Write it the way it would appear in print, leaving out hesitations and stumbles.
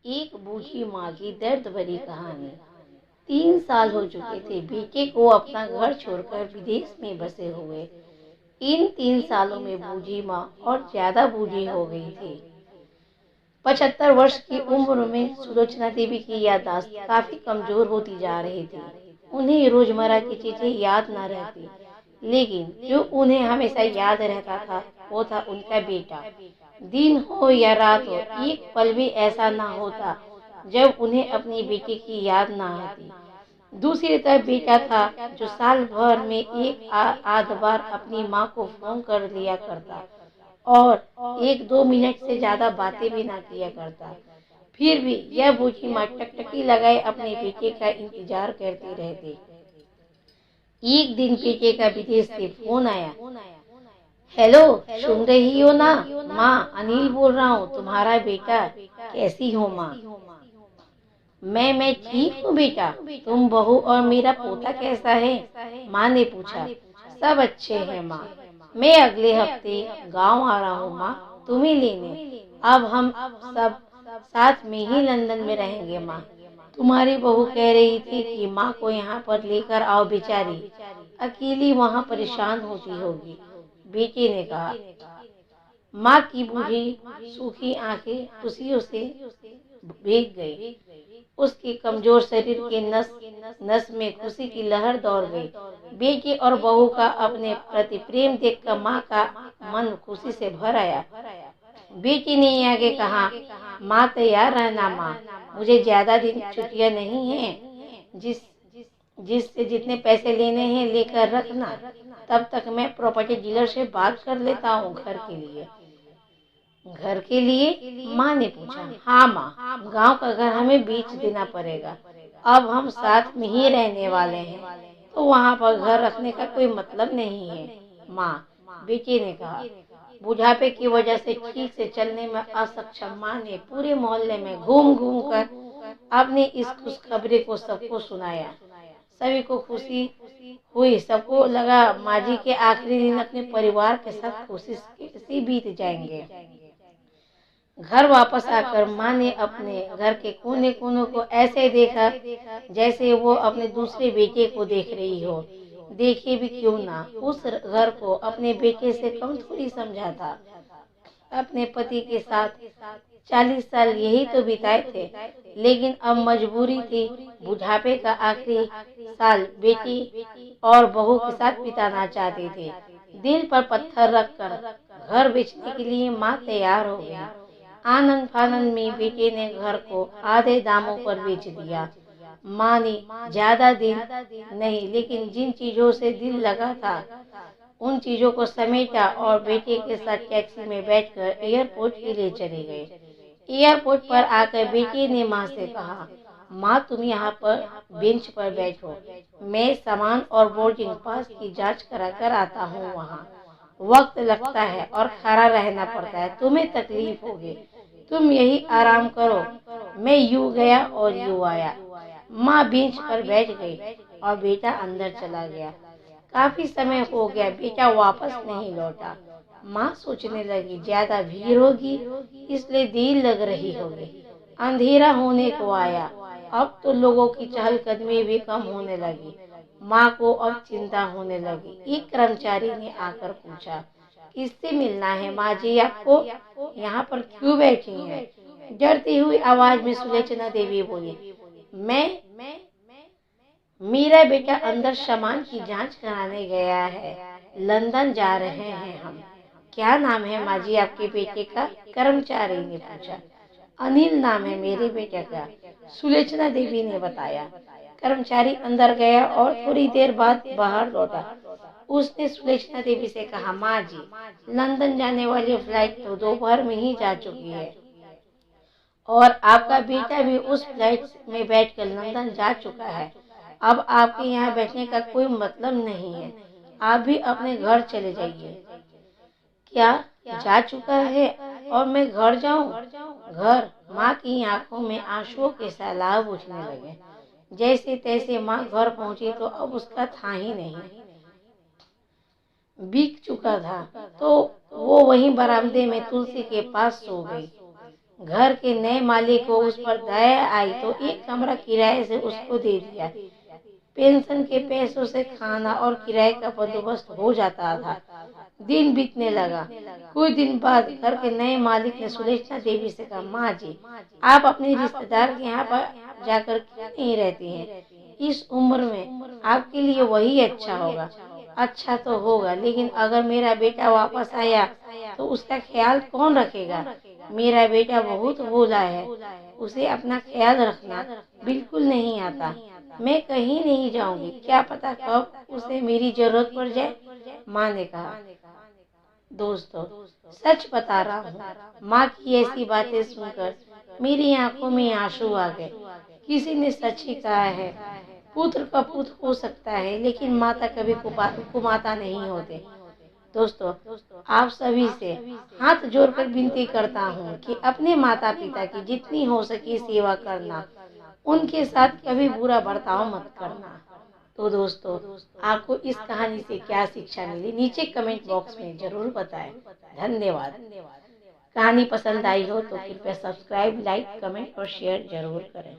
एक बूढ़ी माँ की दर्द भरी कहानी। 3 साल हो चुके थे बेटे को अपना घर छोड़कर विदेश में बसे हुए। इन 3 सालों में बूढ़ी माँ और ज्यादा बूढ़ी हो गई थी। 75 वर्ष की उम्र में सुलोचना देवी की याददाश्त काफी कमजोर होती जा रही थी। उन्हें रोजमर्रा की चीजें याद न रहती, लेकिन जो उन्हें हमेशा याद रहता था वो था उनका बेटा। दिन हो या रात हो, एक पल भी ऐसा ना होता जब उन्हें अपनी बेटी की याद ना आती। दूसरी तरफ बेटा था जो साल भर में एक आध बार अपनी माँ को फोन कर लिया करता और 1-2 मिनट से ज्यादा बातें भी ना किया करता। फिर भी यह बूढ़ी माँ टकटकी लगाए अपने बेटे का इंतजार करती रहती। एक दिन बेटे का विदेश से फोन आया। हेलो, सुन रही हो ना माँ? अनिल बोल रहा हूँ, तुम्हारा बेटा। कैसी हो माँ? मैं ठीक हूँ बेटा। तुम बहू और मेरा पोता कैसा है? माँ ने पूछा। सब अच्छे हैं माँ। मैं अगले हफ्ते गांव आ रहा हूँ माँ, तुम्हें लेने। अब हम सब साथ में ही लंदन में रहेंगे माँ। तुम्हारी बहू कह रही थी कि माँ को यहाँ पर लेकर आओ, बेचारी अकेली वहाँ परेशान होती होगी। बेटे ने कहा। माँ की बूढ़ी सूखी आंखें खुशियों से भीग गई। उसके कमजोर शरीर के नस नस में खुशी की लहर दौड़ गई। बेटे और बहू का अपने प्रति प्रेम देखकर माँ का मन खुशी से भर आया। बेटी ने आगे कहा, माँ तैयार रहना माँ, मुझे ज्यादा दिन छुट्टियाँ नहीं हैं। जिससे जितने पैसे लेने हैं लेकर रखना। तब तक मैं प्रॉपर्टी डीलर से बात कर लेता हूँ घर के लिए। घर के लिए? माँ ने पूछा। हाँ माँ, गांव का घर हमें बेच देना पड़ेगा। अब हम साथ में ही रहने वाले हैं, तो वहाँ पर घर रखने का कोई मतलब नहीं है माँ, बेटे ने कहा। बुढ़ापे की वजह से ठीक से चलने में असक्षम माँ ने पूरे मोहल्ले में घूम घूम कर अपनी इस खुशखबरी को सबको सुनाया। सभी को खुशी हुई। सबको लगा माँ जी के आखिरी दिन अपने परिवार के साथ खुशी से बीत जाएंगे। घर वापस आकर माँ ने अपने घर के कोने कोनों को ऐसे देखा जैसे वो अपने दूसरे बेटे को देख रही हो। देखे भी क्यों ना, उस घर को अपने बेटे से कम थोड़ी समझा था। अपने पति के साथ 40 साल यही तो बिताए थे, लेकिन अब मजबूरी थी। बुढ़ापे का आखिरी साल बेटी और बहू के साथ बिताना चाहते थे। दिल पर पत्थर रखकर घर बेचने के लिए माँ तैयार हो गई। आनंद फानंद में बेटे ने घर को आधे दामों पर बेच दिया। माँ ने ज्यादा दिन नहीं, लेकिन जिन चीजों से दिल लगा था उन चीजों को समेटा और बेटे के साथ टैक्सी में बैठकर एयरपोर्ट के लिए चले गए। एयरपोर्ट पर आकर बेटे ने माँ से कहा, माँ तुम यहाँ पर बेंच पर बैठो, मैं सामान और बोर्डिंग पास की जांच करा कर आता हूँ। वहाँ वक्त लगता है और खड़ा रहना पड़ता है, तुम्हें तकलीफ होगी, तुम यही आराम करो। मैं यूँ गया और यूँ आया। माँ बेंच पर बैठ गई और बेटा अंदर चला गया। काफी समय हो गया, बेटा वापस नहीं लौटा। माँ सोचने लगी ज्यादा भीड़ होगी इसलिए देर लग रही होगी। अंधेरा होने को आया। अब तो लोगों की चहलकदमी भी कम होने लगी। माँ को अब चिंता होने लगी। एक कर्मचारी ने आकर पूछा, किससे मिलना है माँ जी आपको? यहाँ पर क्यों बैठी हैं? डरती हुई आवाज में सुलोचना देवी बोली, मैं मेरा बेटा अंदर सामान की जांच कराने गया है, लंदन जा रहे हैं हम। क्या नाम है माँ जी आपके बेटे का? कर्मचारी ने पूछा। अनिल नाम है मेरे बेटे का, सुलोचना देवी ने बताया। कर्मचारी अंदर गया और थोड़ी देर बाद बाहर लौटा। उसने सुलोचना देवी से कहा, माँ जी लंदन जाने वाली फ्लाइट तो दोपहर में ही जा चुकी है और आपका बेटा भी उस फ्लाइट में बैठकर लंदन जा चुका है। अब आपके यहाँ बैठने का कोई मतलब नहीं है, आप भी अपने घर चले जाइए। क्या जा चुका है और मैं घर जाऊं? घर? माँ की आंखों में आंसुओं के सैलाब उठने लगे। जैसे तैसे माँ घर पहुंची तो अब उसका था ही नहीं, बिक चुका था। तो वो वहीं बरामदे में तुलसी के पास सो गई। घर के नए मालिक को उस पर दया आई तो एक कमरा किराए से उसको दे दिया। पेंशन के पैसों से खाना और किराए का बंदोबस्त हो जाता था। दिन बीतने लगा। कुछ दिन बाद घर के नए मालिक ने सुलोचना देवी से कहा, माँ जी, आप अपने रिश्तेदार के यहाँ पर जाकर क्यों नहीं रहती हैं? इस उम्र में आपके लिए वही अच्छा होगा। अच्छा तो होगा, लेकिन अगर मेरा बेटा वापस आया तो उसका ख्याल कौन रखेगा? मेरा बेटा बहुत भोला है, उसे अपना ख्याल रखना बिल्कुल नहीं आता। मैं कहीं नहीं जाऊंगी, क्या पता कब उसे मेरी जरूरत पड़ जाए। माँ ने कहा। दोस्तों, सच बता रहा हूँ, माँ की ऐसी बातें सुनकर मेरी आंखों में आंसू आ गए। किसी ने सच ही कहा है, पुत्र का पुत्र हो सकता है, लेकिन माता कभी कुमाता नहीं होते। दोस्तों, आप सभी से हाथ जोड़कर विनती करता हूँ कि अपने माता पिता की जितनी हो सके सेवा करना, उनके साथ कभी बुरा बर्ताव मत करना। तो दोस्तों, आपको इस कहानी से क्या शिक्षा मिली, नीचे कमेंट बॉक्स में जरूर बताएं। धन्यवाद। कहानी पसंद आई हो तो कृपया सब्सक्राइब, लाइक, कमेंट और शेयर जरूर करें।